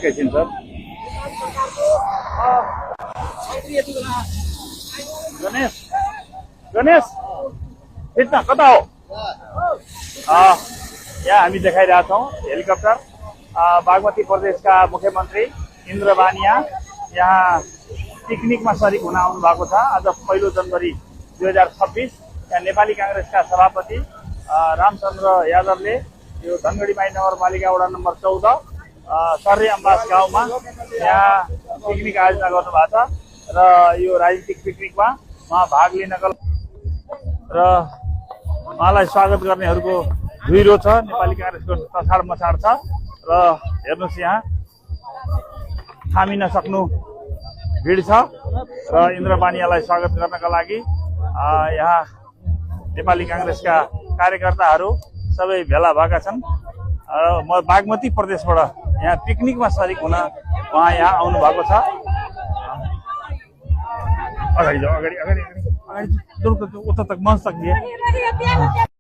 एकैछिन सर। गणेश गणेश हिँड्न कता हो? यहाँ हामी देखाइरहेका छौँ हेलिकप्टर बागमती प्रदेशका मुख्यमन्त्री इन्द्र बानिया यहाँ पिकनिकमा सरिक हुन आउनु भएको छ। आज 1 जनवरी 2026 यहाँ नेपाली कांग्रेसका सभापति रामचन्द्र यादवले यो धनगढी नगरपालिका वडा नम्बर 14 सर्रे अम्बास गाउँमा यहाँ पिकनिक आयोजना गर्नुभएको छ र यो राजनीतिक पिकनिकमा उहाँ भाग लिनको र उहाँलाई स्वागत गर्नेहरूको भिडो छ। नेपाली कांग्रेसको तछाड मछाड छ र हेर्नुहोस् यहाँ थामिन सक्नु भिड छ र इन्द्र बानियालाई स्वागत गर्नका लागि यहाँ नेपाली कांग्रेसका कार्यकर्ताहरू सबै भेला भएका छन्। म बागमती प्रदेशबाट यहाँ पिकनिकमा सरिक हुन उहाँ यहाँ आउनु भएको छ। अगाडि जाऊ, अगाडि अगाडि अगाडि उता तक मंच तक दिए।